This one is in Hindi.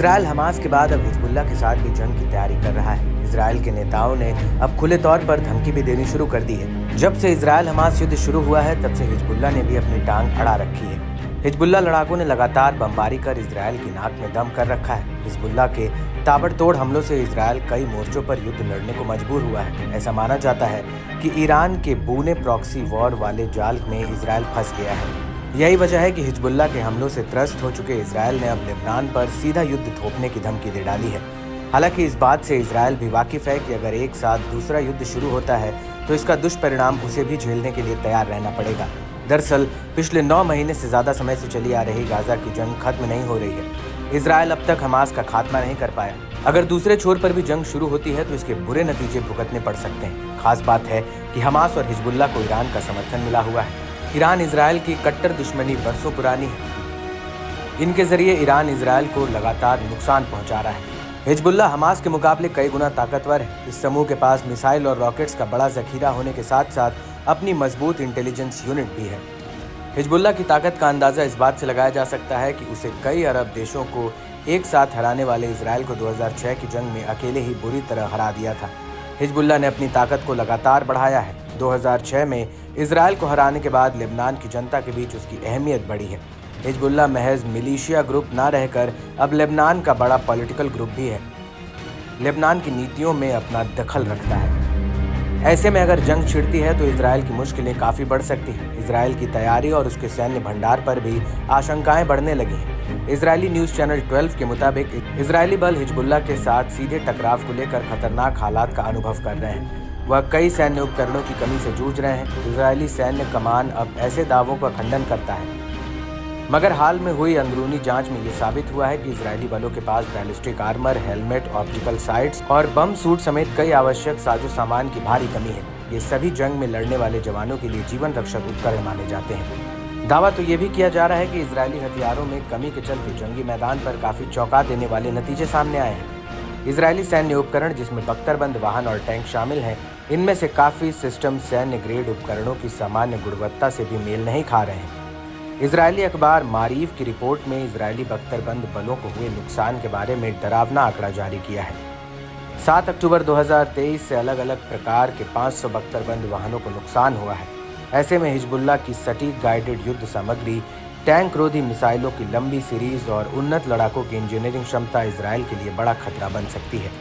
इजराइल हमास के बाद अब हिजबुल्लाह के साथ भी जंग की तैयारी कर रहा है। इजराइल के नेताओं ने अब खुले तौर पर धमकी भी देनी शुरू कर दी है। जब से इजराइल हमास युद्ध शुरू हुआ है तब से हिजबुल्लाह ने भी अपनी टांग अड़ा रखी है। हिजबुल्लाह लड़ाकों ने लगातार बमबारी कर इजराइल की नाक में दम कर रखा है। हिजबुल्लाह के ताबड़तोड़ हमलों से इजराइल कई मोर्चों पर युद्ध लड़ने को मजबूर हुआ है। ऐसा माना जाता है कि ईरान के बूने प्रॉक्सी वॉर वाले जाल में इजराइल फंस गया है। यही वजह है कि हिजबुल्लाह के हमलों से त्रस्त हो चुके इजराइल ने अब लेबनान पर सीधा युद्ध थोपने की धमकी दे डाली है। हालांकि इस बात से इजराइल भी वाकिफ है कि अगर एक साथ दूसरा युद्ध शुरू होता है तो इसका दुष्परिणाम उसे भी झेलने के लिए तैयार रहना पड़ेगा। दरअसल पिछले 9 महीने से ज्यादा समय से चली आ रही गाजा की जंग खत्म नहीं हो रही है। इजराइल अब तक हमास का खात्मा नहीं कर पाया। अगर दूसरे छोर पर भी जंग शुरू होती है तो इसके बुरे नतीजे भुगतने पड़ सकते हैं। खास बात है कि हमास और हिजबुल्लाह को ईरान का समर्थन मिला हुआ है। ईरान इजराइल की कट्टर दुश्मनी वर्षों पुरानी है। इनके जरिए ईरान इजराइल को लगातार नुकसान पहुंचा रहा है। हिजबुल्लाह हमास के मुकाबले कई गुना ताकतवर है। इस समूह के पास मिसाइल और रॉकेट्स का बड़ा जखीरा होने के साथ साथ अपनी मजबूत इंटेलिजेंस यूनिट भी है। हिजबुल्लाह की ताकत का अंदाजा इस बात से लगाया जा सकता है कि उसे कई अरब देशों को एक साथ हराने वाले इजराइल को 2006 की जंग में अकेले ही बुरी तरह हरा दिया था। हिजबुल्लाह ने अपनी ताकत को लगातार बढ़ाया है। 2006 में इजराइल को हराने के बाद लेबनान की जनता के बीच उसकी अहमियत बढ़ी है। हिजबुल्लाह महज मिलिशिया ग्रुप ना रहकर अब लेबनान का बड़ा पॉलिटिकल ग्रुप भी है। लेबनान की नीतियों में अपना दखल रखता है। ऐसे में अगर जंग छिड़ती है तो इजराइल की मुश्किलें काफ़ी बढ़ सकती हैं। इजराइल की तैयारी और उसके सैन्य भंडार पर भी आशंकाएं बढ़ने लगी हैं। इजरायली न्यूज़ चैनल 12 के मुताबिक इजरायली बल हिजबुल्लाह के साथ सीधे टकराव को लेकर खतरनाक हालात का अनुभव कर रहे हैं। वह कई सैन्य उपकरणों की कमी से जूझ रहे हैं। इजरायली सैन्य कमान अब ऐसे दावों का खंडन करता है, मगर हाल में हुई अंदरूनी जांच में ये साबित हुआ है कि इजरायली बलों के पास ballistic armour, helmet, optical sights और बम सूट समेत कई आवश्यक साजो सामान की भारी कमी है। ये सभी जंग में लड़ने वाले जवानों के लिए जीवन रक्षक उपकरण माने जाते हैं। दावा तो ये भी किया जा रहा है कि इजरायली हथियारों में कमी के चलते जंगी मैदान पर काफी चौंका देने वाले नतीजे सामने आए हैं। इजरायली सैन्य उपकरण, जिसमें बख्तरबंद वाहन और टैंक शामिल हैं, इनमें से काफ़ी सिस्टम सैन्य ग्रेड उपकरणों की सामान्य गुणवत्ता से भी मेल नहीं खा रहे हैं। इजरायली अखबार मारीफ की रिपोर्ट में इजरायली बख्तरबंद बलों को हुए नुकसान के बारे में डरावना आंकड़ा जारी किया है। 7 अक्टूबर 2023 से अलग अलग प्रकार के 500 बख्तरबंद वाहनों को नुकसान हुआ है। ऐसे में हिजबुल्लाह की सटीक गाइडेड युद्ध सामग्री, टैंक रोधी मिसाइलों की लंबी सीरीज और उन्नत लड़ाकों की इंजीनियरिंग क्षमता इजराइल के लिए बड़ा खतरा बन सकती है।